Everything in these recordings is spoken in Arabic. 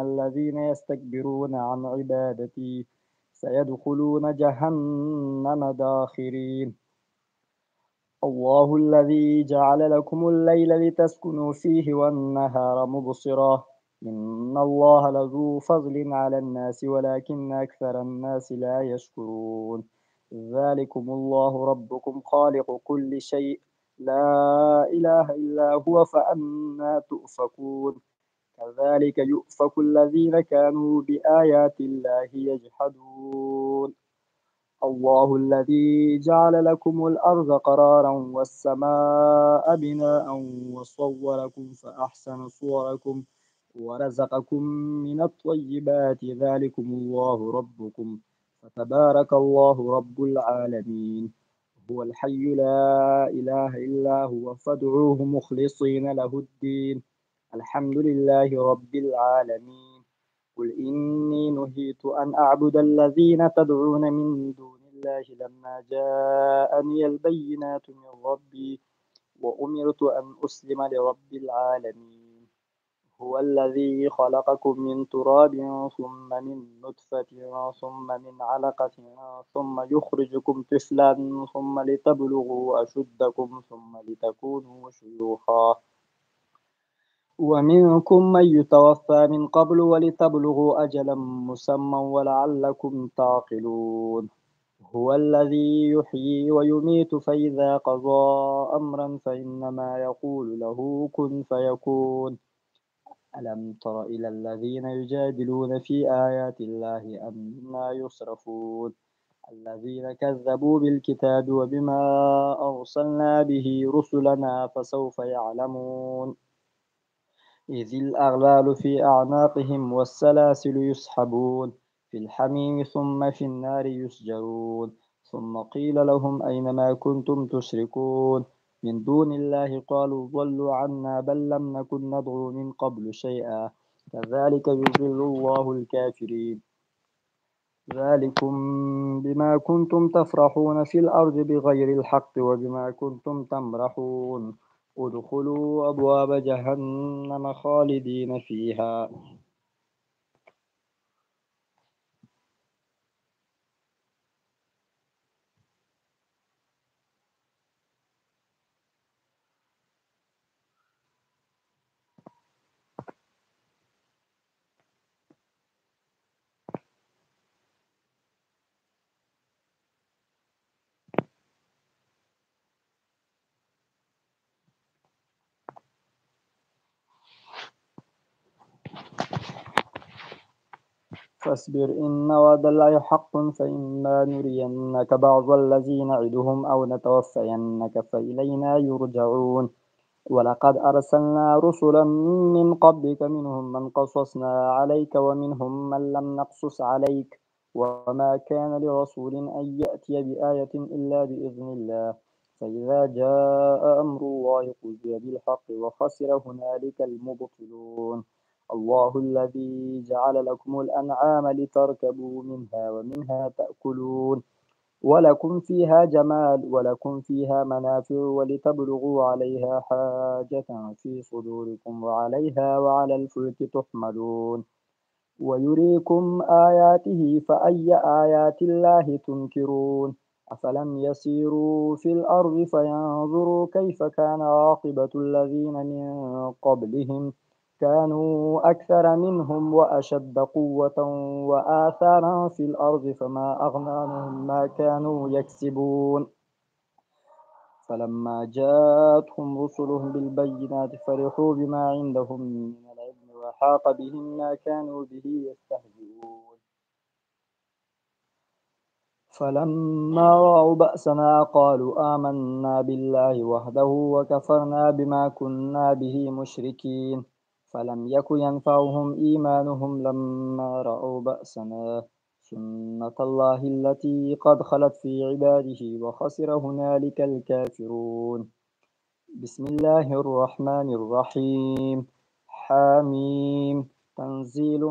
الذين يستكبرون عن عبادتي سيدخلون جهنم داخرين. الله الذي جعل لكم الليل لتسكنوا فيه والنهار مبصرا إن الله لذو فضل على الناس ولكن أكثر الناس لا يشكرون. ذلكم الله ربكم خالق كل شيء لا إله إلا هو فأنا تؤفكون. كذلك يؤفك الذين كانوا بآيات الله يجحدون. الله الذي جعل لكم الأرض قرارا والسماء بناء وصوركم فأحسن صوركم ورزقكم من الطيبات ذلكم الله ربكم فتبارك الله رب العالمين. هو الحي لا إله إلا هو فادعوه مخلصين له الدين الحمد لله رب العالمين. قل إني نهيت أن أعبد الذين تدعون من دون الله لما جاءني البينات من ربي وأمرت أن أسلم لرب العالمين. هو الذي خلقكم من تراب ثم من نطفة ثم من علقة ثم يخرجكم طفلا ثم لتبلغوا أشدكم ثم لتكونوا شيوخا ومنكم من يتوفى من قبل ولتبلغوا أجلا مسمى ولعلكم تعقلون. هو الذي يحيي ويميت فإذا قضى أمرا فإنما يقول له كن فيكون. ألم تر إلى الذين يجادلون في آيات الله أنى يصرفون الذين كذبوا بالكتاب وبما أرسلنا به رسلنا فسوف يعلمون إذ الأغلال في أعناقهم والسلاسل يسحبون في الحميم ثم في النار يسجرون ثم قيل لهم أين ما كنتم تشركون من دون الله قالوا ضلوا عنا بل لم نكن ندعو من قبل شيئا كذلك يضل الله الكافرين. ذلكم بما كنتم تفرحون في الأرض بغير الحق وبما كنتم تمرحون ادخلوا أبواب جهنم خالدين فيها. فاصبر إن وعد الله حق فإما نرينك بعض الذي نعدهم أو نتوفينك فإلينا يرجعون. ولقد أرسلنا رسلا من قبلك منهم من قصصنا عليك ومنهم من لم نقصص عليك وما كان لرسول أن يأتي بآية إلا بإذن الله فإذا جاء أمر الله قضي بالحق وخسر هنالك المبطلون. الله الذي جعل لكم الأنعام لتركبوا منها ومنها تأكلون ولكم فيها جمال ولكم فيها منافع ولتبلغوا عليها حاجة في صدوركم وعليها وعلى الفلك تحملون ويريكم آياته فأي آيات الله تنكرون. أفلم يسيروا في الأرض فينظروا كيف كان عاقبة الذين من قبلهم كانوا أكثر منهم وأشد قوة وآثارا في الأرض فما أغنى عنهم ما كانوا يكسبون. فلما جاءتهم رسلهم بالبينات فرحوا بما عندهم من العلم وحاق بهم ما كانوا به يستهزئون. فلما رأوا بأسنا قالوا آمنا بالله وحده وكفرنا بما كنا به مشركين. فلم يك ينفعهم إيمانهم لما رأوا بأسنا سنة الله التي قد خلت في عباده وخسر هنالك الكافرون. بسم الله الرحمن الرحيم حميم تنزيل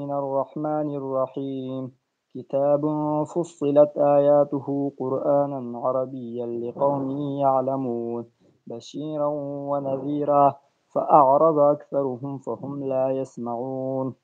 من الرحمن الرحيم كتاب فصلت آياته قرآنا عربيا لقوم يعلمون بشيرا ونذيرا فأعرض أكثرهم فهم لا يسمعون.